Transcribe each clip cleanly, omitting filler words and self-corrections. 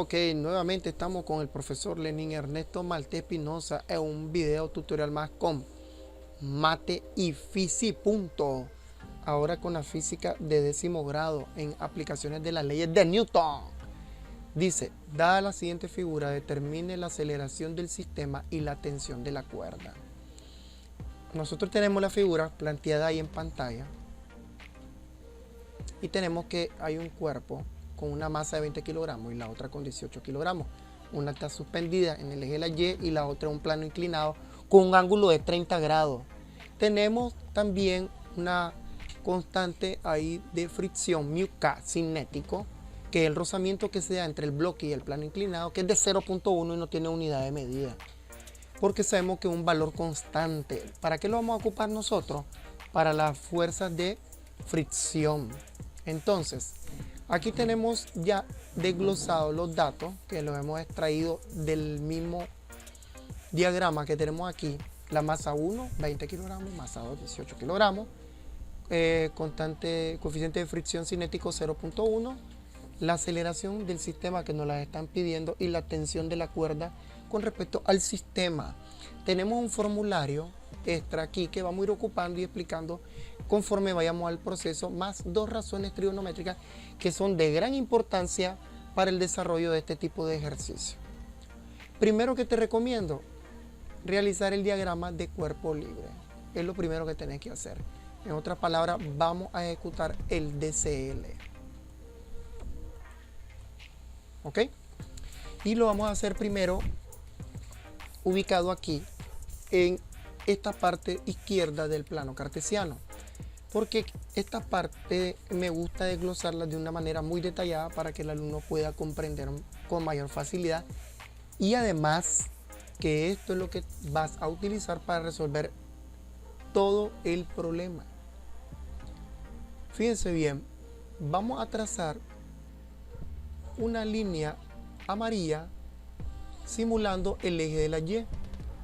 Ok, nuevamente estamos con el profesor Lenín Ernesto Malte Espinosa en un video tutorial más con mate y física. Ahora con la física de 10º grado en aplicaciones de las leyes de Newton. Dice, dada la siguiente figura, determine la aceleración del sistema y la tensión de la cuerda. Nosotros tenemos la figura planteada ahí en pantalla y tenemos que hay un cuerpo con una masa de 20 kilogramos y la otra con 18 kilogramos. Una está suspendida en el eje de la Y y la otra en un plano inclinado con un ángulo de 30 grados. Tenemos también una constante ahí de fricción, μk cinético, que es el rozamiento que se da entre el bloque y el plano inclinado, que es de 0.1 y no tiene unidad de medida. Porque sabemos que es un valor constante. ¿Para qué lo vamos a ocupar nosotros? Para las fuerzas de fricción. Entonces, aquí tenemos ya desglosados los datos que los hemos extraído del mismo diagrama que tenemos aquí. La masa 1, 20 kilogramos, masa 2, 18 kilogramos, constante, coeficiente de fricción cinético 0.1, la aceleración del sistema que nos la están pidiendo y la tensión de la cuerda con respecto al sistema. Tenemos un formulario extra aquí que vamos a ir ocupando y explicando conforme vayamos al proceso, más dos razones trigonométricas que son de gran importancia para el desarrollo de este tipo de ejercicio. Primero que te recomiendo, realizar el diagrama de cuerpo libre. Es lo primero que tenés que hacer. En otras palabras, vamos a ejecutar el DCL. ¿Ok? Y lo vamos a hacer primero ubicado aquí en esta parte izquierda del plano cartesiano, porque esta parte me gusta desglosarla de una manera muy detallada para que el alumno pueda comprender con mayor facilidad, y además que esto es lo que vas a utilizar para resolver todo el problema. Fíjense bien, vamos a trazar una línea amarilla simulando el eje de la Y,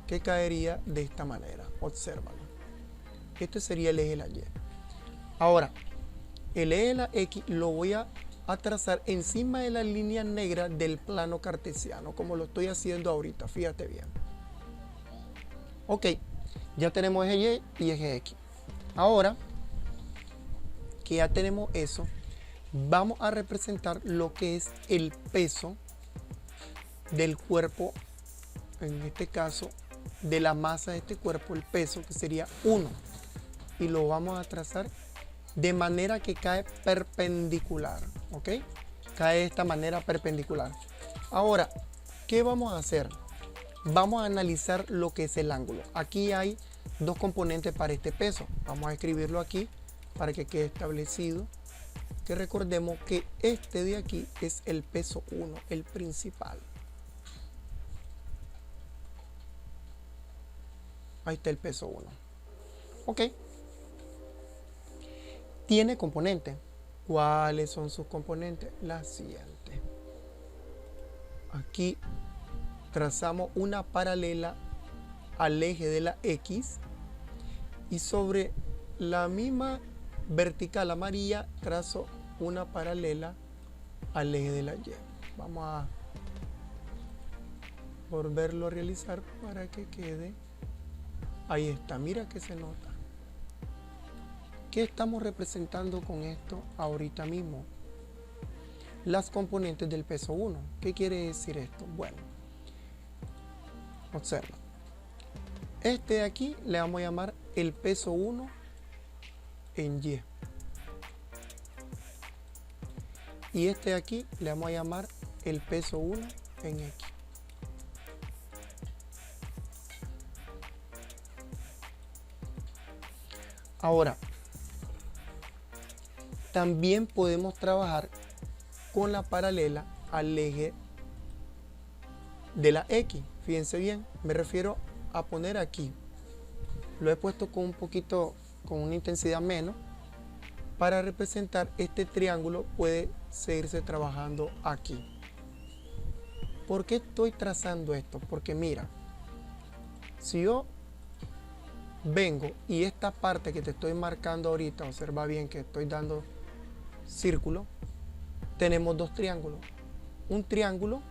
que caería de esta manera. Obsérvalo. Este sería el eje de la Y. Ahora, el eje de la X lo voy a trazar encima de la línea negra del plano cartesiano, como lo estoy haciendo ahorita. Fíjate bien. Ok, ya tenemos eje Y y eje X. Ahora que ya tenemos eso, vamos a representar lo que es el peso del cuerpo, en este caso de la masa de este cuerpo, el peso que sería 1, y lo vamos a trazar de manera que cae perpendicular, ¿ok? Cae de esta manera perpendicular. Ahora, ¿qué vamos a hacer? Vamos a analizar lo que es el ángulo. Aquí hay dos componentes para este peso. Vamos a escribirlo aquí para que quede establecido. Que recordemos que este de aquí es el peso 1, el principal. Ahí está el peso 1. Ok. Tiene componentes. ¿Cuáles son sus componentes? Las siguientes. Aquí trazamos una paralela al eje de la X y sobre la misma vertical amarilla trazo una paralela al eje de la Y. Vamos a volverlo a realizar para que quede. Ahí está, mira que se nota. ¿Qué estamos representando con esto ahorita mismo? Las componentes del peso 1. ¿Qué quiere decir esto? Bueno, observa. Este de aquí le vamos a llamar el peso 1 en Y. Y este de aquí le vamos a llamar el peso 1 en X. Ahora, también podemos trabajar con la paralela al eje de la X. Fíjense bien, me refiero a poner aquí. Lo he puesto con un poquito, con una intensidad menos, para representar este triángulo. Puede seguirse trabajando aquí. ¿Por qué estoy trazando esto? Porque mira, si yo vengo y esta parte que te estoy marcando ahorita, observa bien que estoy dando círculo, tenemos dos triángulos. Un triángulo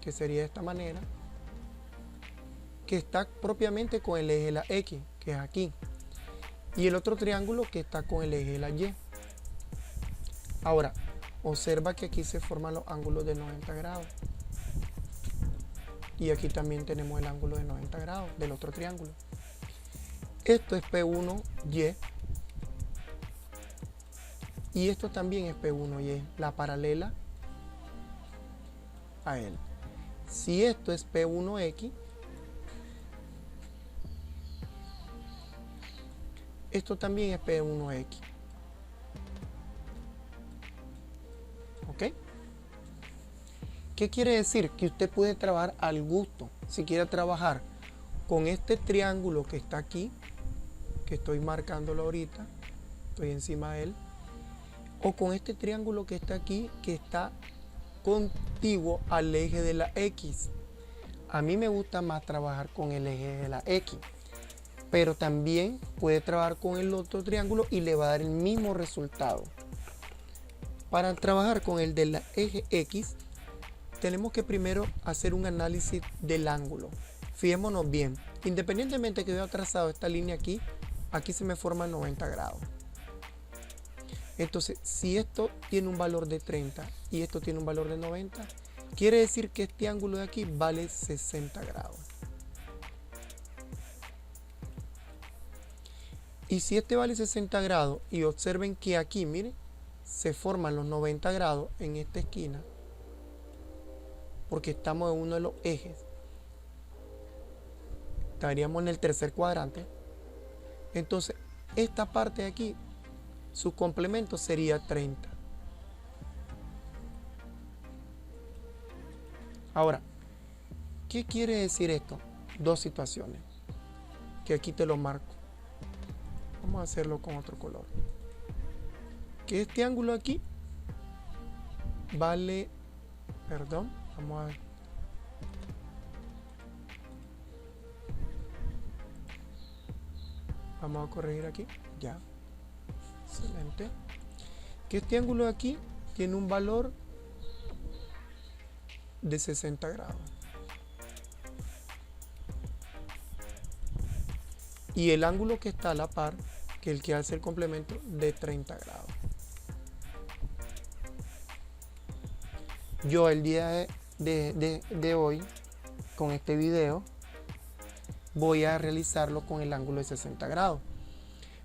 que sería de esta manera, que está propiamente con el eje de la X, que es aquí, y el otro triángulo que está con el eje de la Y. Ahora, observa que aquí se forman los ángulos de 90 grados. Y aquí también tenemos el ángulo de 90 grados del otro triángulo. Esto es P1Y. Y esto también es P1Y, la paralela a él. Si esto es P1X, esto también es P1X. ¿Ok? ¿Qué quiere decir? Que usted puede trabajar al gusto. Si quiere trabajar con este triángulo que está aquí, que estoy marcándolo ahorita, estoy encima de él, o con este triángulo que está aquí, que está contiguo al eje de la X. A mí me gusta más trabajar con el eje de la X, pero también puede trabajar con el otro triángulo y le va a dar el mismo resultado. Para trabajar con el del eje X, tenemos que primero hacer un análisis del ángulo. Fijémonos bien, independientemente que yo haya trazado esta línea aquí, aquí se me forma 90 grados. Entonces, si esto tiene un valor de 30 y esto tiene un valor de 90, quiere decir que este ángulo de aquí vale 60 grados. Y si este vale 60 grados, y observen que aquí, miren, se forman los 90 grados en esta esquina, porque estamos en uno de los ejes, estaríamos en el tercer cuadrante. Entonces, esta parte de aquí, su complemento sería 30. Ahora, ¿qué quiere decir esto? Dos situaciones, que aquí te lo marco. Vamos a hacerlo con otro color. Que este ángulo aquí vale, perdón, vamos a corregir aquí, ya. Excelente. Que este ángulo de aquí tiene un valor de 60 grados. Y el ángulo que está a la par, que el que hace el complemento, de 30 grados. Yo el día de hoy, con este video, voy a realizarlo con el ángulo de 60 grados.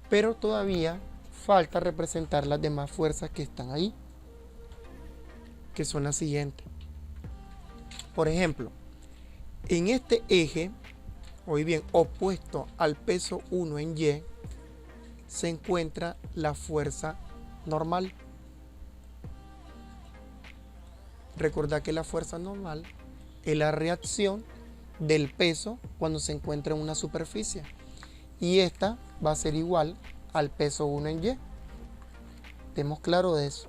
Pero todavía falta representar las demás fuerzas que están ahí, que son las siguientes. Por ejemplo, en este eje, hoy bien, opuesto al peso 1 en Y, se encuentra la fuerza normal. Recordad que la fuerza normal es la reacción del peso cuando se encuentra en una superficie. Y esta va a ser igual al peso 1 en Y. Estemos claros de eso.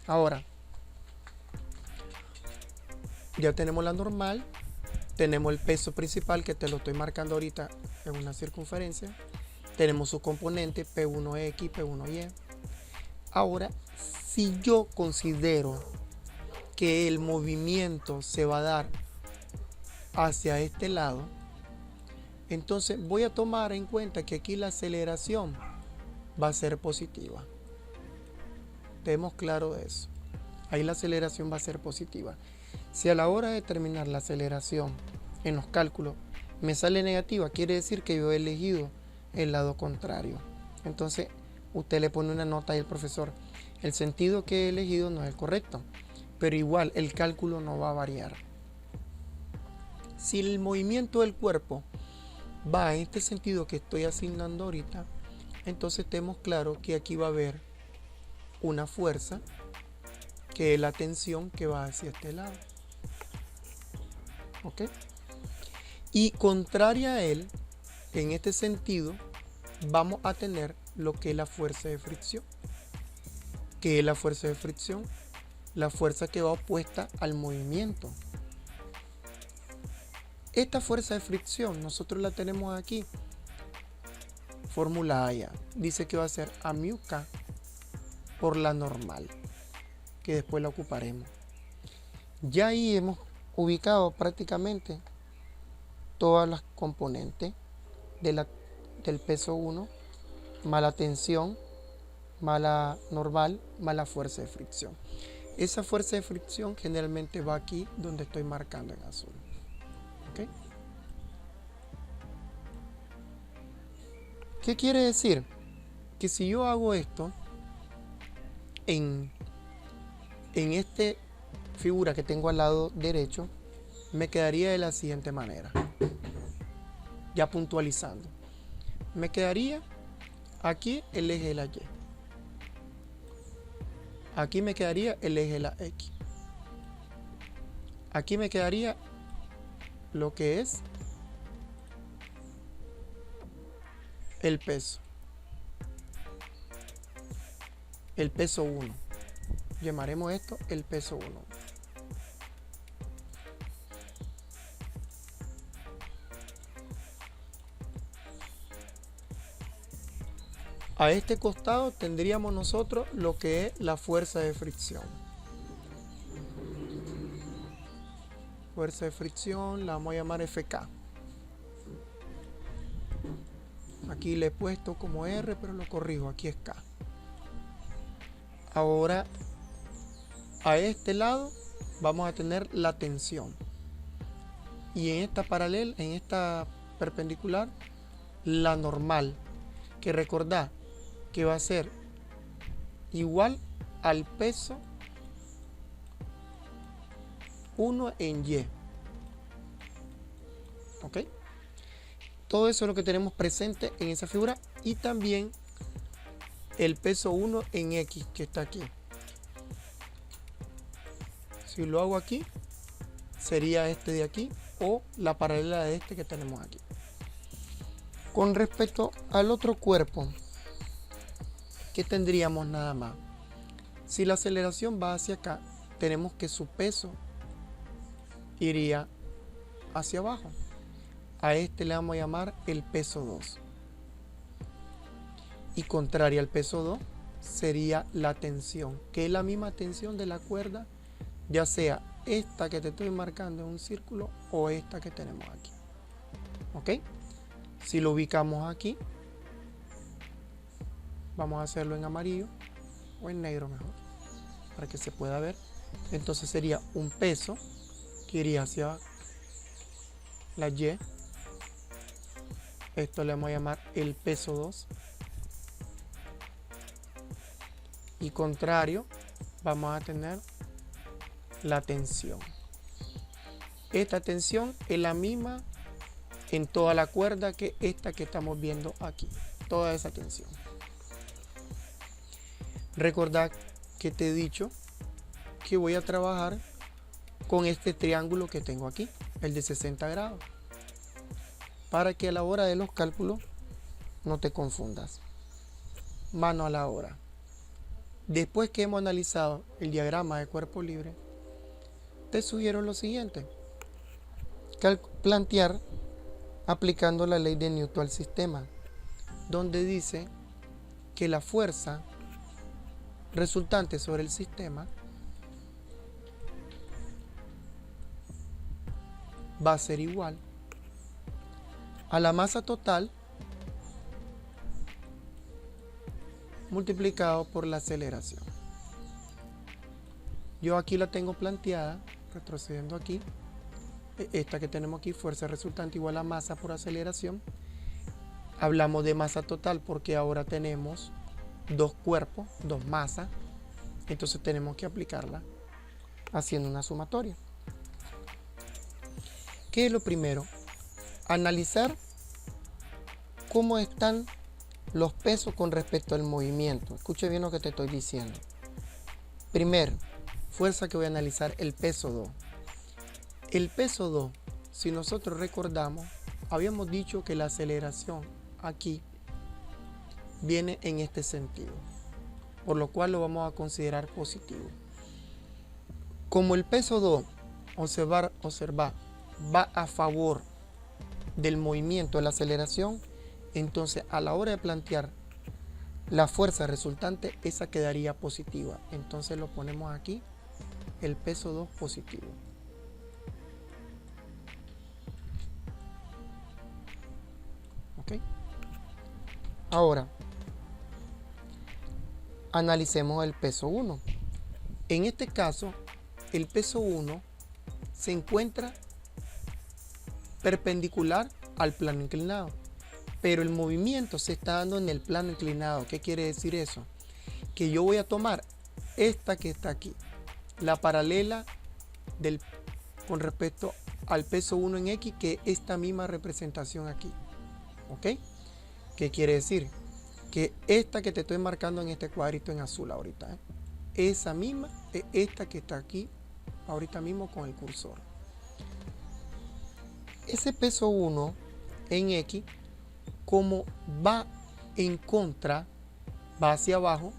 Ahora, ya tenemos la normal, tenemos el peso principal, que te lo estoy marcando ahorita en una circunferencia, tenemos su componente P1X, P1Y. Ahora, si yo considero que el movimiento se va a dar hacia este lado, entonces voy a tomar en cuenta que aquí la aceleración va a ser positiva. Estemos claros de eso. Ahí la aceleración va a ser positiva. Si a la hora de determinar la aceleración en los cálculos me sale negativa, quiere decir que yo he elegido el lado contrario. Entonces usted le pone una nota ahí al profesor: el sentido que he elegido no es el correcto, pero igual el cálculo no va a variar. Si el movimiento del cuerpo va en este sentido que estoy asignando ahorita, entonces tenemos claro que aquí va a haber una fuerza, que es la tensión que va hacia este lado. ¿Ok? Y contraria a él, en este sentido, vamos a tener lo que es la fuerza de fricción. ¿Qué es la fuerza de fricción? La fuerza que va opuesta al movimiento. Esta fuerza de fricción nosotros la tenemos aquí formulada ya. Dice que va a ser a mu k por la normal, que después la ocuparemos. Ya ahí hemos ubicado prácticamente todas las componentes del peso 1, más la tensión, más la normal, más la fuerza de fricción. Esa fuerza de fricción generalmente va aquí donde estoy marcando en azul. ¿Okay? ¿Qué quiere decir? Que si yo hago esto en esta figura que tengo al lado derecho, me quedaría de la siguiente manera. Ya puntualizando. Me quedaría aquí el eje de la Y. Aquí me quedaría el eje de la X. Aquí me quedaría lo que es el peso. El peso 1. Llamaremos esto el peso 1. A este costado tendríamos nosotros lo que es la fuerza de fricción. Fuerza de fricción la vamos a llamar FK. Aquí le he puesto como R, pero lo corrijo, aquí es K. Ahora, a este lado vamos a tener la tensión. Y en esta paralela, en esta perpendicular, la normal. Que recordad que va a ser igual al peso 1 en Y. ¿Ok? Todo eso es lo que tenemos presente en esa figura. Y también el peso 1 en X que está aquí. Si lo hago aquí, sería este de aquí o la paralela de este que tenemos aquí. Con respecto al otro cuerpo, ¿qué tendríamos nada más? Si la aceleración va hacia acá, tenemos que su peso iría hacia abajo. A este le vamos a llamar el peso 2. Y contraria al peso 2 sería la tensión, que es la misma tensión de la cuerda, ya sea esta que te estoy marcando en un círculo o esta que tenemos aquí. ¿Ok? Si lo ubicamos aquí, vamos a hacerlo en amarillo o en negro mejor, para que se pueda ver. Entonces sería un peso que iría hacia la Y. Esto le vamos a llamar el peso 2. Y contrario, vamos a tener la tensión. Esta tensión es la misma en toda la cuerda que esta que estamos viendo aquí. Toda esa tensión. Recordad que te he dicho que voy a trabajar con este triángulo que tengo aquí, el de 60 grados. Para que a la hora de los cálculos no te confundas. Mano a la obra. Después que hemos analizado el diagrama de cuerpo libre, te sugiero lo siguiente. Plantear aplicando la ley de Newton al sistema, donde dice que la fuerza resultante sobre el sistema va a ser igual a la masa total multiplicado por la aceleración. Yo aquí la tengo planteada, retrocediendo aquí, esta que tenemos aquí, fuerza resultante igual a masa por aceleración. Hablamos de masa total porque ahora tenemos dos cuerpos, dos masas, entonces tenemos que aplicarla haciendo una sumatoria. ¿Qué es lo primero? Analizar cómo están los pesos con respecto al movimiento. Escuche bien lo que te estoy diciendo. Primero, fuerza que voy a analizar, el peso 2. El peso 2, si nosotros recordamos, habíamos dicho que la aceleración aquí viene en este sentido, por lo cual lo vamos a considerar positivo. Como el peso 2, observar, va a favor del movimiento de la aceleración, entonces a la hora de plantear la fuerza resultante, esa quedaría positiva. Entonces lo ponemos aquí, el peso 2 positivo. ¿Ok? Ahora, analicemos el peso 1. En este caso, el peso 1 se encuentra perpendicular al plano inclinado, pero el movimiento se está dando en el plano inclinado. ¿Qué quiere decir eso? Que yo voy a tomar esta que está aquí, la paralela con respecto al peso 1 en X, que es esta misma representación aquí. ¿Ok? ¿Qué quiere decir? Que esta que te estoy marcando en este cuadrito en azul ahorita, esa misma es esta que está aquí ahorita mismo con el cursor. Ese peso 1 en X, como va en contra, va hacia abajo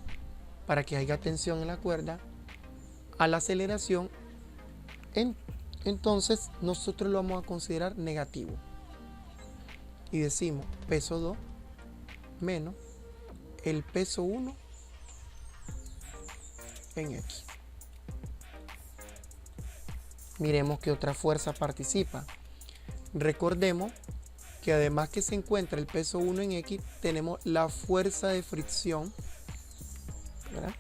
para que haya tensión en la cuerda, a la aceleración, entonces nosotros lo vamos a considerar negativo. Y decimos peso 2 menos el peso 1 en X. Miremos qué otra fuerza participa. Recordemos que además que se encuentra el peso 1 en X, tenemos la fuerza de fricción, ¿verdad?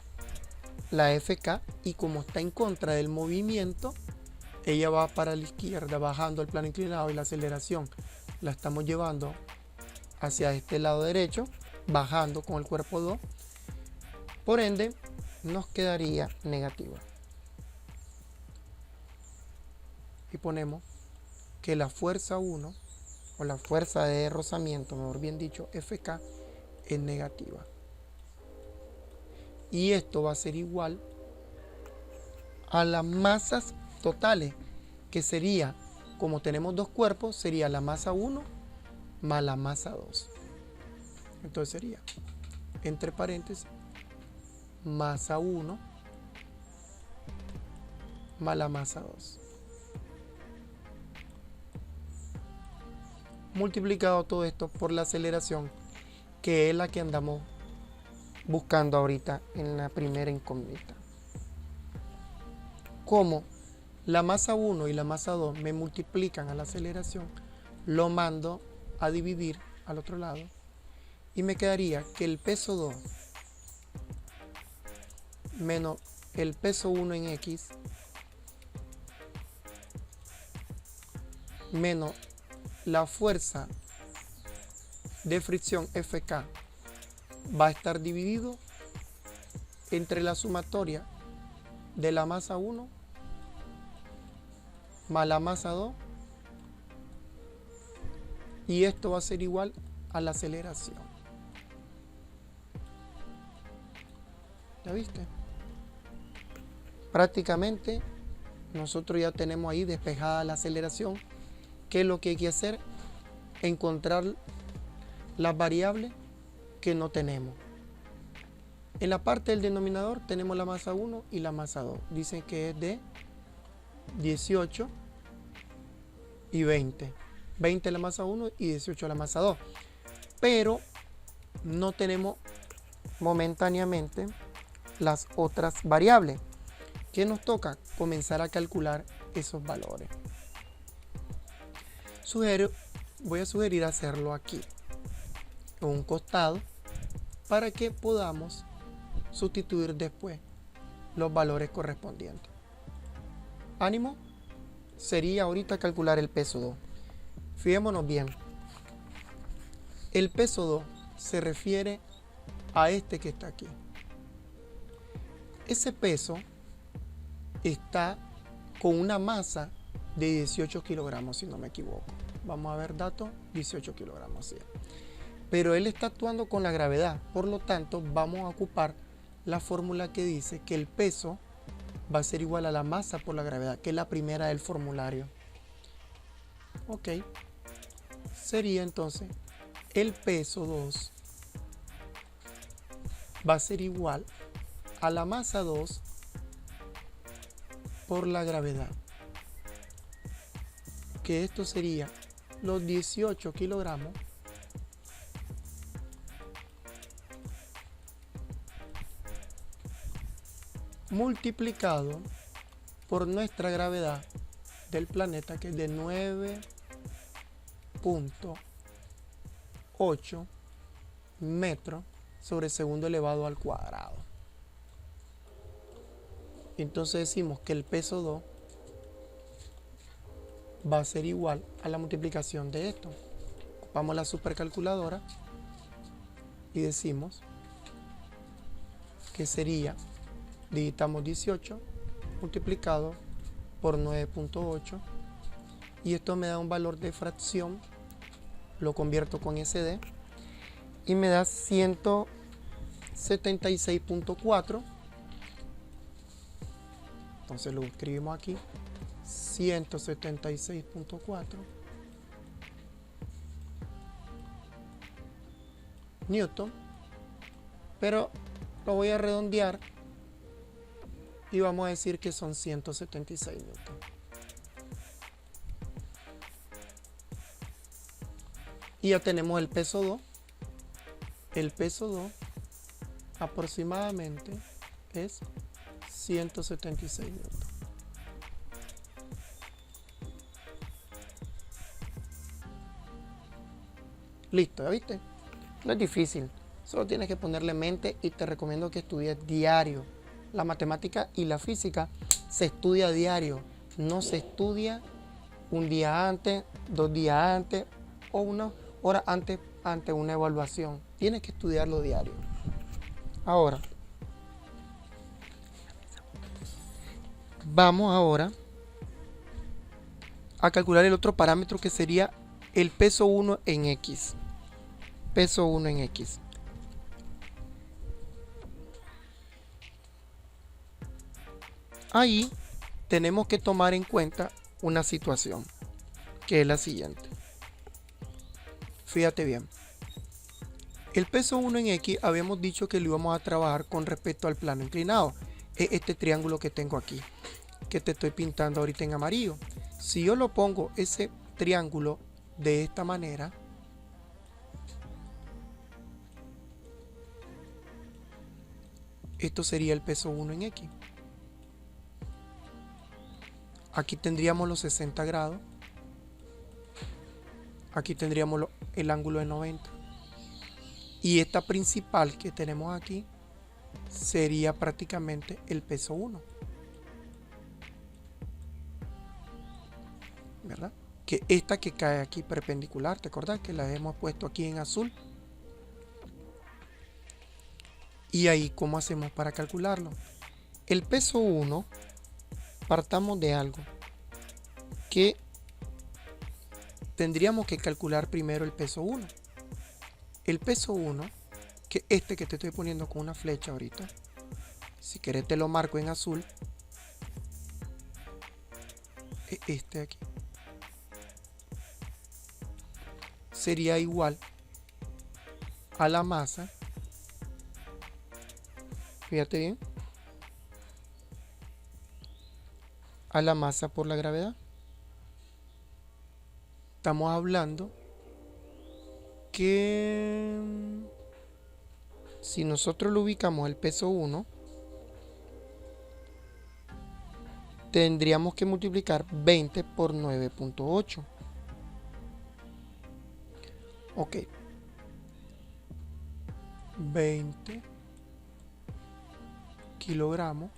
La FK, y como está en contra del movimiento, ella va para la izquierda bajando el plano inclinado, y la aceleración la estamos llevando hacia este lado derecho, bajando con el cuerpo 2. Por ende, nos quedaría negativa. Y ponemos que la fuerza 1, o la fuerza de rozamiento, mejor bien dicho, FK, es negativa. Y esto va a ser igual a las masas totales, que sería, como tenemos dos cuerpos, sería la masa 1 más la masa 2. Entonces sería, entre paréntesis, masa 1 más la masa 2. Multiplicado todo esto por la aceleración, que es la que andamos buscando ahorita en la primera incógnita. Como la masa 1 y la masa 2 me multiplican a la aceleración, lo mando a dividir al otro lado y me quedaría que el peso 2 menos el peso 1 en X menos la fuerza de fricción FK va a estar dividido entre la sumatoria de la masa 1 más la masa 2, y esto va a ser igual a la aceleración. ¿Ya viste? Prácticamente nosotros ya tenemos ahí despejada la aceleración. ¿Qué es lo que hay que hacer? Encontrar las variables que no tenemos. En la parte del denominador tenemos la masa 1 y la masa 2. Dicen que es de 18 y 20. 20 la masa 1 y 18 la masa 2. Pero no tenemos momentáneamente las otras variables. ¿Qué nos toca? Comenzar a calcular esos valores. Voy a sugerir hacerlo aquí, en un costado, para que podamos sustituir después los valores correspondientes. Ánimo, sería ahorita calcular el peso 2. Fijémonos bien. El peso 2 se refiere a este que está aquí. Ese peso está con una masa de 18 kilogramos, si no me equivoco. Vamos a ver datos, 18 kilogramos. ¿Sí? Pero él está actuando con la gravedad, por lo tanto vamos a ocupar la fórmula que dice que el peso va a ser igual a la masa por la gravedad, que es la primera del formulario. Ok, sería entonces el peso 2 va a ser igual a la masa 2 por la gravedad, que esto sería los 18 kilogramos multiplicado por nuestra gravedad del planeta, que es de 8 metros sobre segundo elevado al cuadrado. Entonces decimos que el peso 2 va a ser igual a la multiplicación de esto. Ocupamos la supercalculadora y decimos que sería, digitamos 18 multiplicado por 9.8 y esto me da un valor de fracción, lo convierto con SD y me da 176.4. Entonces lo escribimos aquí, 176.4 newton, pero lo voy a redondear y vamos a decir que son 176 newton. Y ya tenemos el peso 2. El peso 2 aproximadamente es 176 newton. Listo, ¿ya viste? No es difícil, solo tienes que ponerle mente y te recomiendo que estudies diario. La matemática y la física se estudia diario, no se estudia un día antes, 2 días antes o una hora antes ante una evaluación. Tienes que estudiarlo diario. Ahora, vamos ahora a calcular el otro parámetro que sería el peso 1 en X. Peso 1 en X. Ahí tenemos que tomar en cuenta una situación, que es la siguiente. Fíjate bien. El peso 1 en X habíamos dicho que lo íbamos a trabajar con respecto al plano inclinado. Es este triángulo que tengo aquí, que te estoy pintando ahorita en amarillo. Si yo lo pongo ese triángulo de esta manera, esto sería el peso 1 en X. Aquí tendríamos los 60 grados. Aquí tendríamos el ángulo de 90. Y esta principal que tenemos aquí sería prácticamente el peso 1. ¿Verdad? Que esta que cae aquí perpendicular, ¿te acordás que la hemos puesto aquí en azul? Y ahí, ¿cómo hacemos para calcularlo? El peso 1, partamos de algo, que tendríamos que calcular primero el peso 1. El peso 1, que este que te estoy poniendo con una flecha ahorita, si querés te lo marco en azul, es este aquí. Sería igual a la masa, fíjate bien, a la masa por la gravedad. Estamos hablando que si nosotros lo ubicamos al peso 1, tendríamos que multiplicar 20 por 9.8. Ok. 20 kilogramos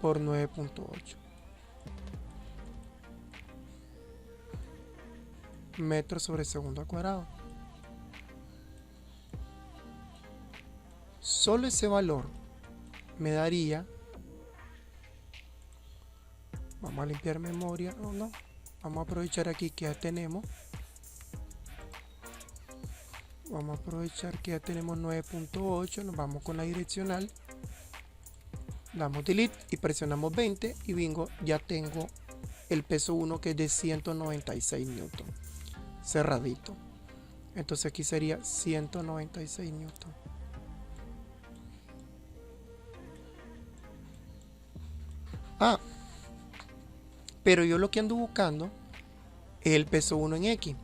por 9.8 metros sobre segundo al cuadrado. Solo ese valor me daría, vamos a limpiar memoria, no, vamos a aprovechar aquí que ya tenemos, vamos a aprovechar que ya tenemos 9.8, nos vamos con la direccional, damos delete y presionamos 20 y bingo, ya tengo el peso 1 que es de 196 newton, cerradito. Entonces aquí sería 196 newton. Pero yo lo que ando buscando es el peso 1 en X.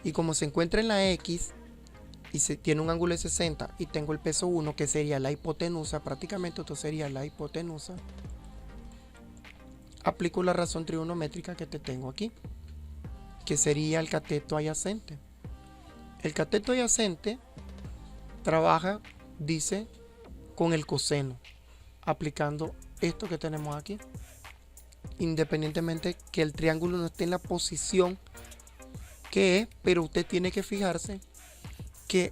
Y como se encuentra en la X y se tiene un ángulo de 60 y tengo el peso 1 que sería la hipotenusa, prácticamente esto sería la hipotenusa. aplico la razón trigonométrica que te tengo aquí, que sería el cateto adyacente. El cateto adyacente trabaja, dice, con el coseno, aplicando esto que tenemos aquí, independientemente que el triángulo no esté en la posición que es, pero usted tiene que fijarse que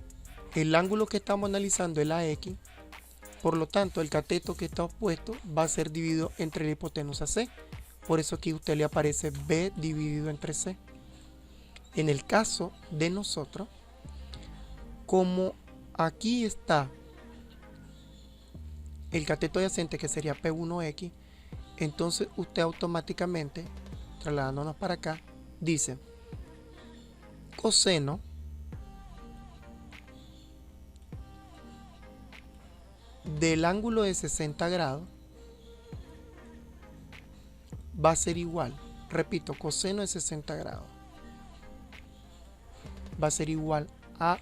el ángulo que estamos analizando es la X, por lo tanto el cateto que está opuesto va a ser dividido entre la hipotenusa C, por eso aquí a usted le aparece B dividido entre C. En el caso de nosotros, como aquí está el cateto adyacente que sería P1X, entonces usted automáticamente, trasladándonos para acá, dice coseno del ángulo de 60 grados va a ser igual, repito, coseno de 60 grados va a ser igual a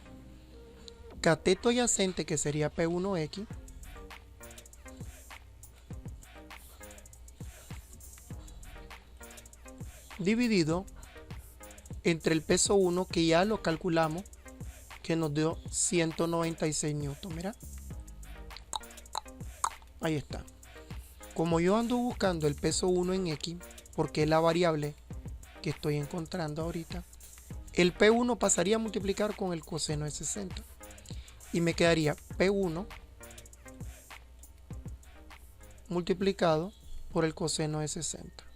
cateto adyacente que sería P1X dividido entre el peso 1 que ya lo calculamos, que nos dio 196 newton. Mira, ahí está. Como yo ando buscando el peso 1 en X, porque es la variable que estoy encontrando ahorita, el P1 pasaría a multiplicar con el coseno de 60 y me quedaría P1 multiplicado por el coseno de 60.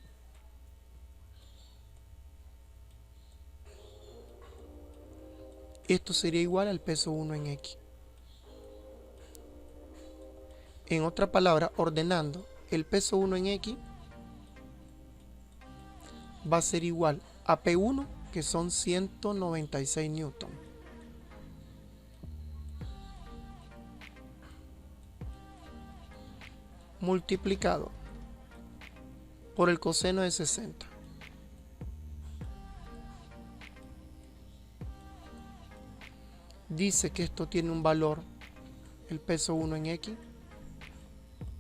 Esto sería igual al peso 1 en X. En otra palabra, ordenando, el peso 1 en X va a ser igual a P1, que son 196 newton. Multiplicado por el coseno de 60. Dice que esto tiene un valor, el peso 1 en X,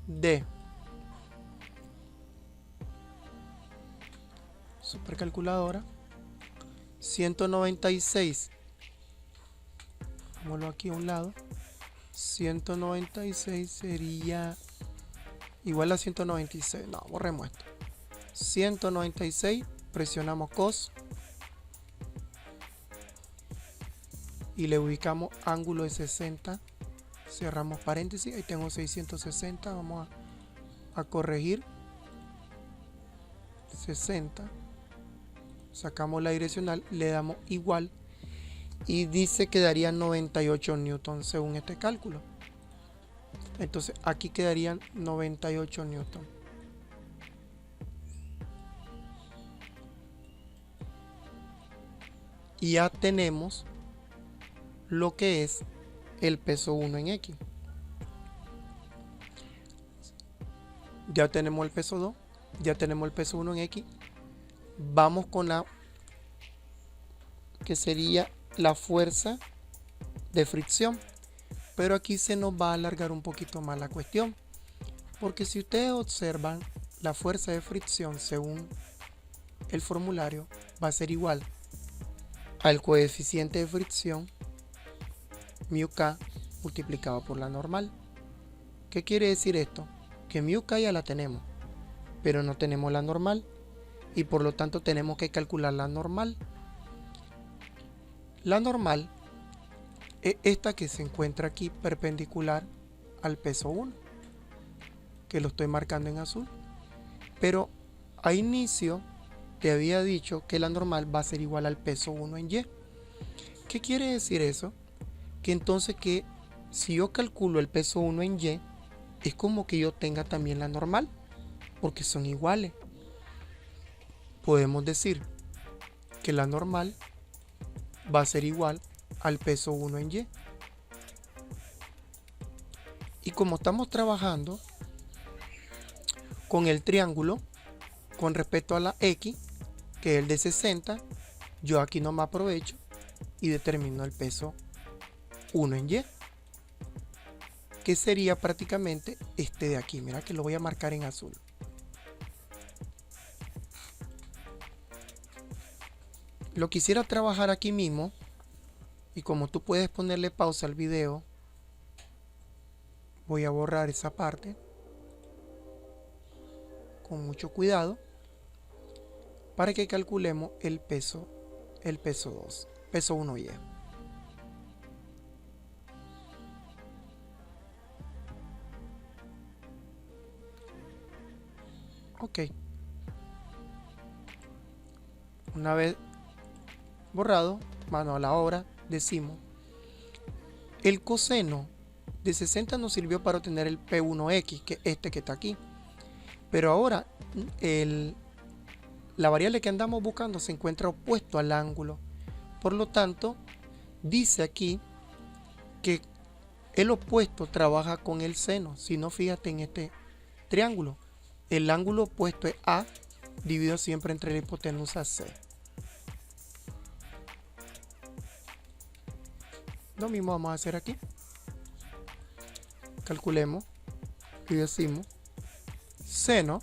de supercalculadora 196, vámonos aquí a un lado, 196 sería igual a 196, no, borremos esto, 196, presionamos cos y le ubicamos ángulo de 60, cerramos paréntesis, ahí tengo 660, vamos a corregir 60, sacamos la direccional, le damos igual y dice que daría 98 newton según este cálculo. Entonces aquí quedarían 98 newton. Y ya tenemos lo que es el peso 1 en X. Ya tenemos el peso 2, ya tenemos el peso 1 en X. Vamos con la que sería la fuerza de fricción. Pero aquí se nos va a alargar un poquito más la cuestión. Porque si ustedes observan, la fuerza de fricción según el formulario va a ser igual al coeficiente de fricción mu k multiplicado por la normal. ¿Qué quiere decir esto? Que mu k ya la tenemos, pero no tenemos la normal y por lo tanto tenemos que calcular la normal. La normal es esta que se encuentra aquí perpendicular al peso 1, que lo estoy marcando en azul. Pero a inicio te había dicho que la normal va a ser igual al peso 1 en Y. ¿Qué quiere decir eso? Que entonces que si yo calculo el peso 1 en Y, es como que yo tenga también la normal, porque son iguales. Podemos decir que la normal va a ser igual al peso 1 en Y. Y como estamos trabajando con el triángulo con respecto a la X, que es el de 60, yo aquí no me aprovecho y determino el peso 1 en Y, que sería prácticamente este de aquí. Mira que lo voy a marcar en azul. lo quisiera trabajar aquí mismo, y como tú puedes ponerle pausa al video, voy a borrar esa parte con mucho cuidado para que calculemos el peso 2, peso 1Y. Ok. Una vez borrado, mano a la obra, decimos, el coseno de 60 nos sirvió para obtener el P1X, que es este que está aquí. Pero ahora la variable que andamos buscando se encuentra opuesto al ángulo. Por lo tanto, dice aquí que el opuesto trabaja con el seno. Si no, fíjate en este triángulo. El ángulo opuesto es A dividido siempre entre la hipotenusa C. Lo mismo vamos a hacer aquí. Calculemos y decimos seno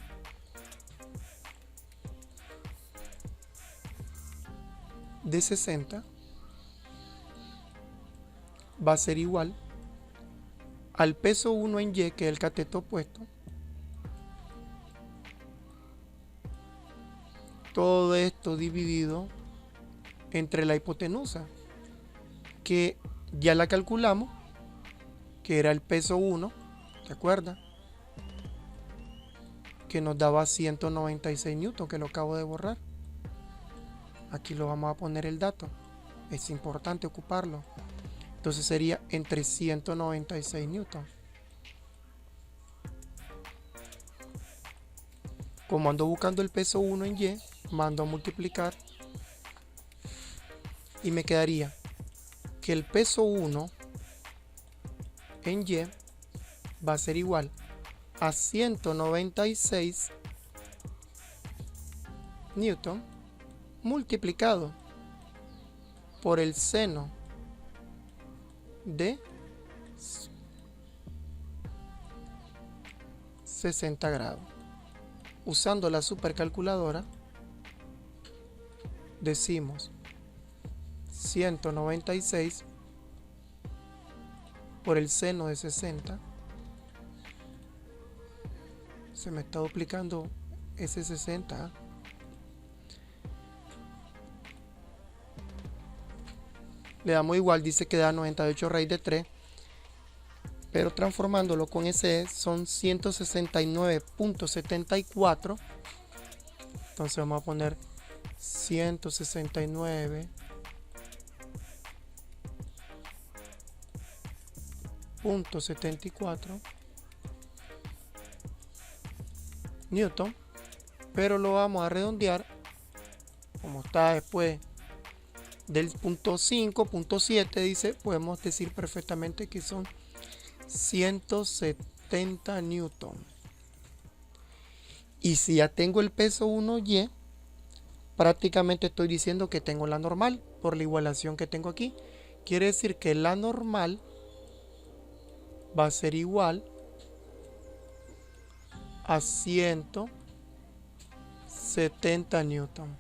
de 60 va a ser igual al peso 1 en Y, que es el cateto opuesto, todo esto dividido entre la hipotenusa, que ya la calculamos, que era el peso 1, ¿te acuerdas? Que nos daba 196 newton, que lo acabo de borrar. Aquí lo vamos a poner el dato, es importante ocuparlo. Entonces sería entre 196 newton. Como ando buscando el peso 1 en Y, mando a multiplicar y me quedaría que el peso 1 en Y va a ser igual a 196 newton multiplicado por el seno de 60 grados. Usando la supercalculadora, decimos 196 por el seno de 60. Se me está duplicando ese 60. Le damos igual, dice que da 98 raíz de 3. Pero transformándolo con ese son 169.74. Entonces vamos a poner 169.74 newton, pero lo vamos a redondear, como está después del punto 5, punto 7 dice, podemos decir perfectamente que son 170 newton. Y si ya tengo el peso 1Y, prácticamente estoy diciendo que tengo la normal por la igualación que tengo aquí. Quiere decir que la normal va a ser igual a 170 newton.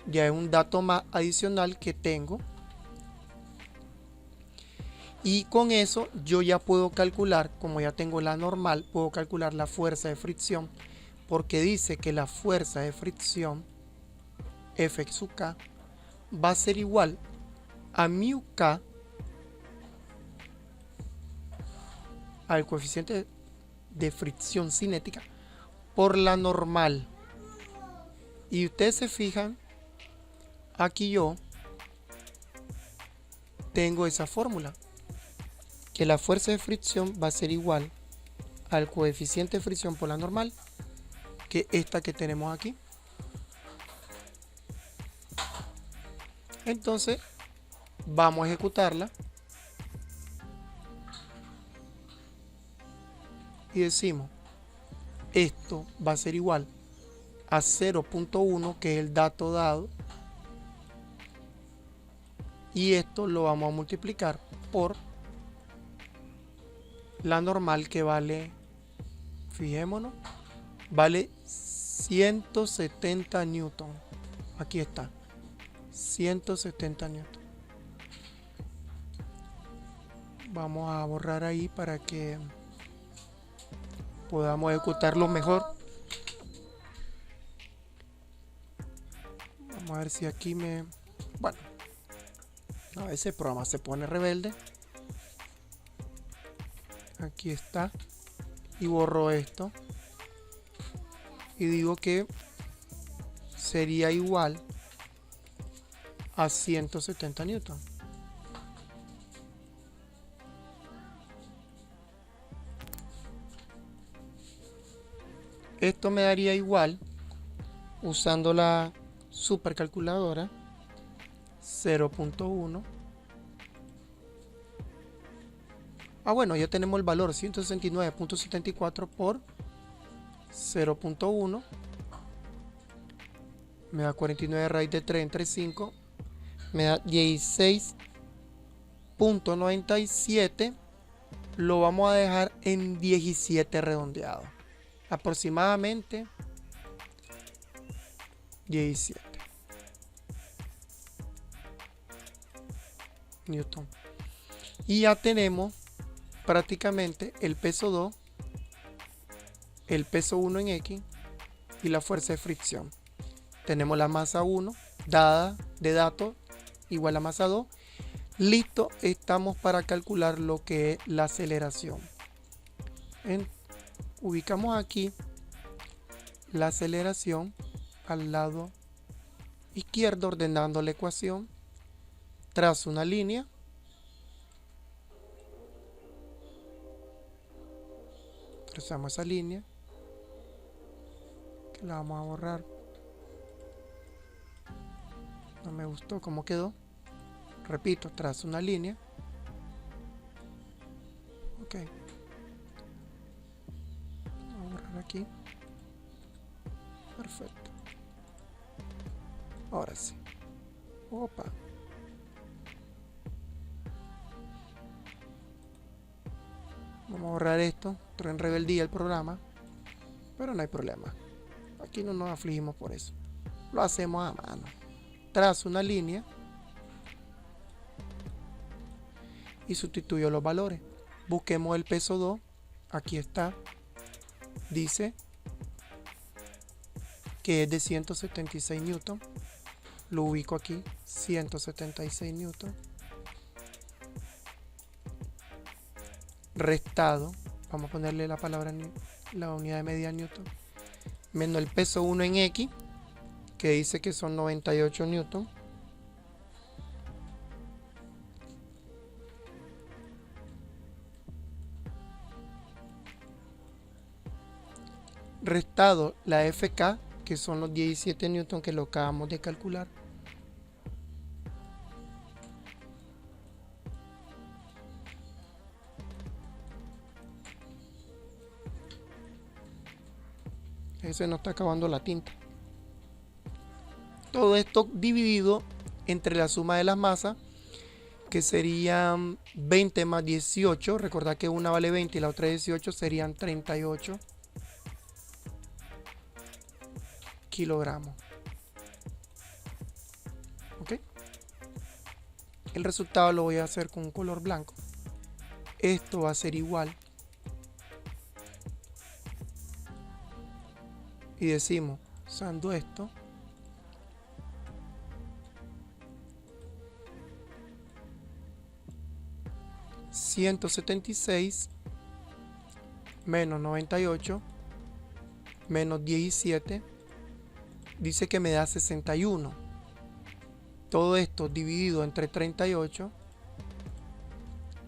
Ya es un dato más adicional que tengo. Y con eso yo ya puedo calcular, como ya tengo la normal, puedo calcular la fuerza de fricción, porque dice que la fuerza de fricción F sub K va a ser igual a mu K al coeficiente de fricción cinética por la normal. Y ustedes se fijan, aquí yo tengo esa fórmula, que la fuerza de fricción va a ser igual al coeficiente de fricción por la normal, que esta que tenemos aquí. Entonces vamos a ejecutarla y decimos, esto va a ser igual a 0.1, que es el dato dado, y esto lo vamos a multiplicar por la normal, que vale, fijémonos, vale 170 newton. Aquí está. 170 newton. Vamos a borrar ahí para que podamos ejecutarlo mejor. Vamos a ver si aquí me... Bueno, a veces el programa se pone rebelde. Aquí está. Y borro esto. Y digo que sería igual a 170 newton. Esto me daría igual, usando la supercalculadora, 0.1. Bueno, ya tenemos el valor 169.74 por 0.1. Me da 49 raíz de 3 entre 5. Me da 16.97. Lo vamos a dejar en 17 redondeado. Aproximadamente 17 newton. Y ya tenemos prácticamente el peso 2, el peso 1 en X y la fuerza de fricción. Tenemos la masa 1 dada de datos igual a masa 2. Listo, estamos para calcular lo que es la aceleración. Ubicamos aquí la aceleración al lado izquierdo ordenando la ecuación. Trazo una línea. Trazamos esa línea. Que la vamos a borrar. No me gustó cómo quedó. Repito, trazo una línea. Ok. Vamos a borrar aquí. Perfecto. Ahora sí. Opa. Vamos a borrar esto. Entró en rebeldía el programa. Pero no hay problema. Aquí no nos afligimos por eso. Lo hacemos a mano. Trazo una línea. Y sustituyo los valores. Busquemos el peso 2. Aquí está. Dice que es de 176 newton. Lo ubico aquí. 176 newton. Restado. Vamos a ponerle la palabra, la unidad de medida newton. Menos el peso 1 en X. Que dice que son 98 newton. Restado la FK, que son los 17 newton que lo acabamos de calcular. Ese no está acabando la tinta. Todo esto dividido entre la suma de las masas, que serían 20 más 18. Recordad que una vale 20 y la otra 18, serían 38 kilogramos. ¿Ok? El resultado lo voy a hacer con un color blanco. Esto va a ser igual. Y decimos, usando esto, $176 menos 98 menos 17 dice que me da 61. Todo esto dividido entre 38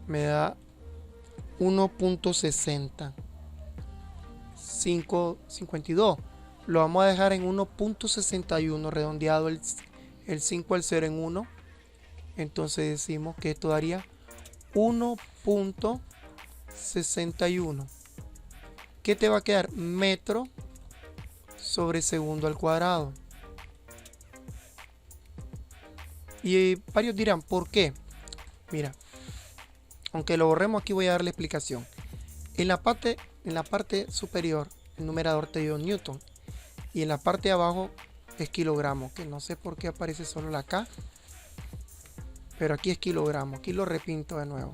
me da 1.60. 5.52. Lo vamos a dejar en 1.61 redondeado el 5 al 0 en 1. Entonces decimos que esto daría 1.61. ¿Qué te va a quedar? Metro sobre segundo al cuadrado. Y varios dirán, ¿por qué? Mira, aunque lo borremos, aquí voy a darle explicación. En la parte superior, el numerador te dio newton. Y en la parte de abajo es kilogramos, que no sé por qué aparece solo la K, pero aquí es kilogramos. Aquí lo repito de nuevo.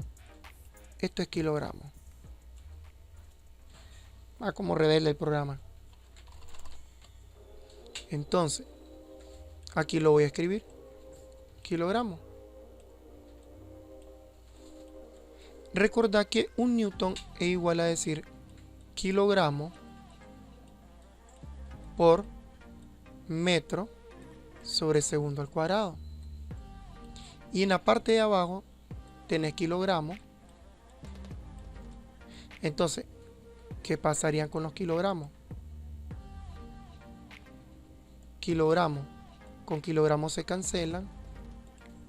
Esto es kilogramos. Como revela el programa. Entonces, aquí lo voy a escribir. Kilogramos. Recordad que un newton es igual a decir kilogramo por metro sobre segundo al cuadrado. Y en la parte de abajo tenés kilogramos. Entonces, ¿qué pasaría con los kilogramos? Kilogramos con kilogramos se cancelan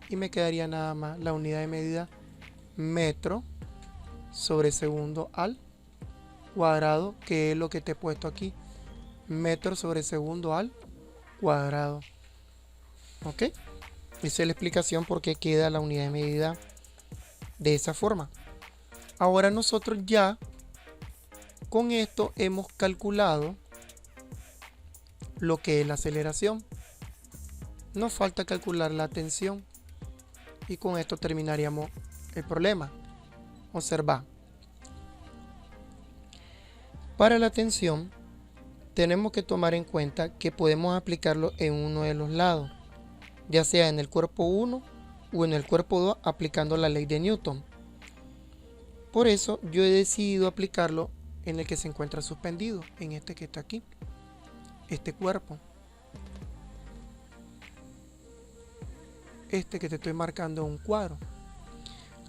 y me quedaría nada más la unidad de medida metro sobre segundo al cuadrado, que es lo que te he puesto aquí, metro sobre segundo al cuadrado. ¿Ok? Esa es la explicación por qué queda la unidad de medida de esa forma. Ahora nosotros ya con esto hemos calculado lo que es la aceleración. Nos falta calcular la tensión y con esto terminaríamos el problema. Observa. Para la tensión tenemos que tomar en cuenta que podemos aplicarlo en uno de los lados, ya sea en el cuerpo 1 o en el cuerpo 2 aplicando la ley de Newton. Por eso yo he decidido aplicarlo en el que se encuentra suspendido, en este que está aquí, este cuerpo. Este que te estoy marcando un cuadro.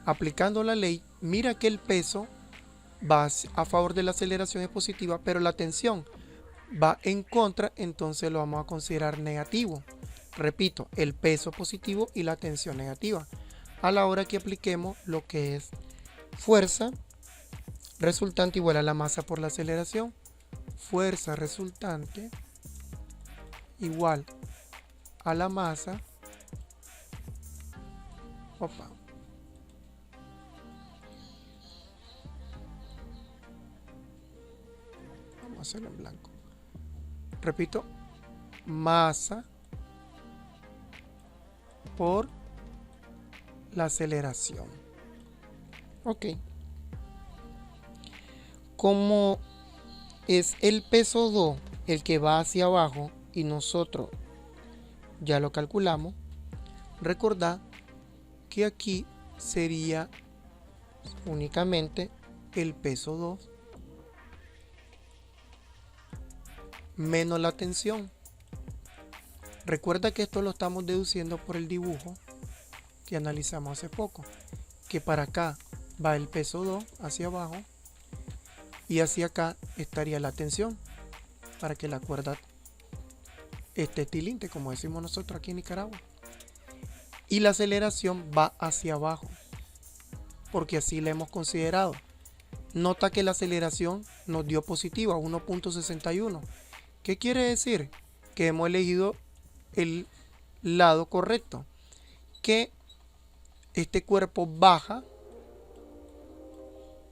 Aplicando la ley, mira que el peso va a favor de la aceleración, es positiva, pero la tensión va en contra, entonces lo vamos a considerar negativo. Repito, el peso positivo y la tensión negativa. A la hora que apliquemos lo que es fuerza resultante igual a la masa por la aceleración. Fuerza resultante igual a la masa. Opa. Vamos a hacerlo en blanco. Repito, masa por la aceleración. Ok. Como es el peso 2 el que va hacia abajo y nosotros ya lo calculamos, recordad que aquí sería únicamente el peso 2 menos la tensión. Recuerda que esto lo estamos deduciendo por el dibujo que analizamos hace poco, que para acá va el peso 2 hacia abajo y hacia acá estaría la tensión, para que la cuerda esté tilinte, como decimos nosotros aquí en Nicaragua. Y la aceleración va hacia abajo, porque así la hemos considerado. Nota que la aceleración nos dio positiva, 1.61. ¿Qué quiere decir? Que hemos elegido el lado correcto, que este cuerpo baja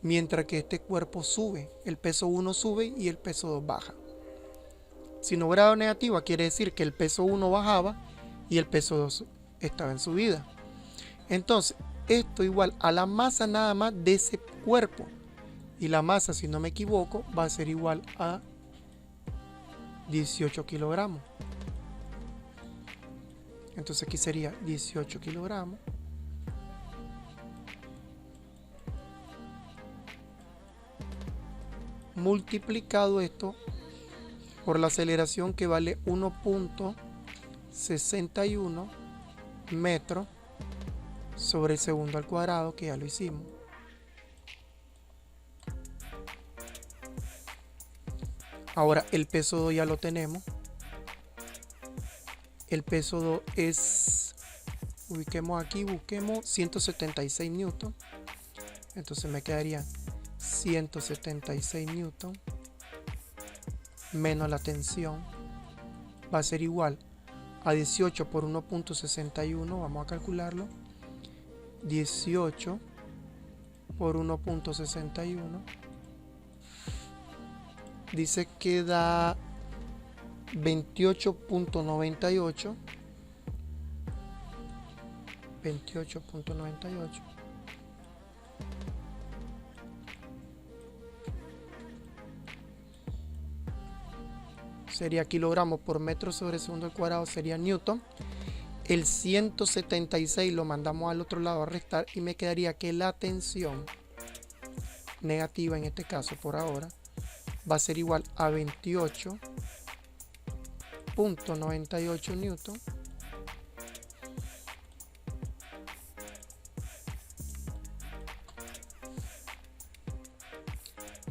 mientras que este cuerpo sube. El peso 1 sube y el peso 2 baja. Si no hubiera dado negativa, quiere decir que el peso 1 bajaba y el peso 2 estaba en subida. Entonces, esto igual a la masa nada más de ese cuerpo. Y la masa, si no me equivoco, va a ser igual a 18 kilogramos. Entonces aquí sería 18 kilogramos. Multiplicado esto por la aceleración, que vale 1.61 metros sobre el segundo al cuadrado, que ya lo hicimos. Ahora el peso 2 ya lo tenemos. El peso 2 es, ubiquemos aquí, busquemos 176 newton. Entonces me quedaría 176 newton menos la tensión va a ser igual a 18 por 1.61. Vamos a calcularlo. 18 por 1.61 dice que da 28.98. 28.98 sería kilogramos por metro sobre segundo al cuadrado, sería newton. El 176 lo mandamos al otro lado a restar y me quedaría que la tensión negativa, en este caso por ahora, va a ser igual a 28.98 newton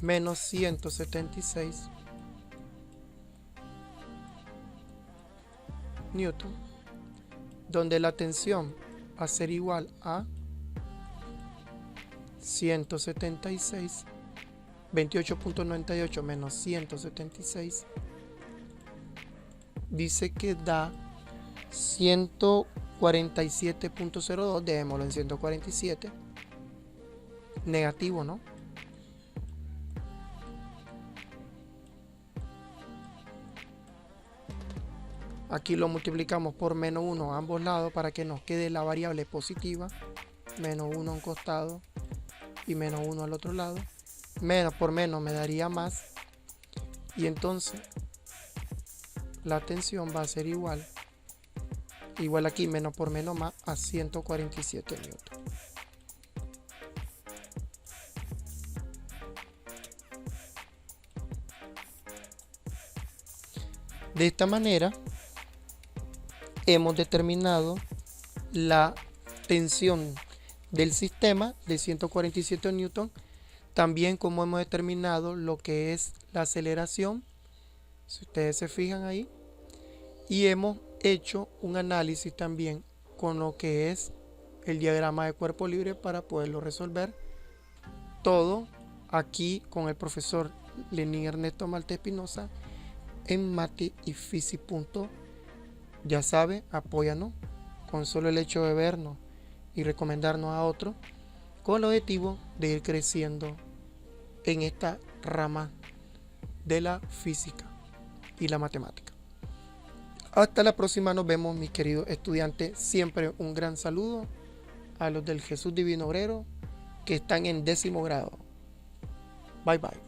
menos 176 newton, donde la tensión va a ser igual a 176, 28.98 menos 176, dice que da 147.02, dejémoslo en 147, negativo, ¿no? Aquí lo multiplicamos por menos 1 a ambos lados para que nos quede la variable positiva. Menos 1 a un costado y menos 1 al otro lado. Menos por menos me daría más. Y entonces la tensión va a ser igual aquí, menos por menos más, a 147 newton. De esta manera hemos determinado la tensión del sistema de 147 newton, también como hemos determinado lo que es la aceleración, si ustedes se fijan ahí, y hemos hecho un análisis también con lo que es el diagrama de cuerpo libre para poderlo resolver todo aquí con el profesor Lenín Ernesto Maltés Espinosa en Mate y Física. Ya sabe, apóyanos con solo el hecho de vernos y recomendarnos a otros, con el objetivo de ir creciendo en esta rama de la física y la matemática. Hasta la próxima, nos vemos, mis queridos estudiantes. Siempre un gran saludo a los del Jesús Divino Obrero que están en 10º grado. Bye bye.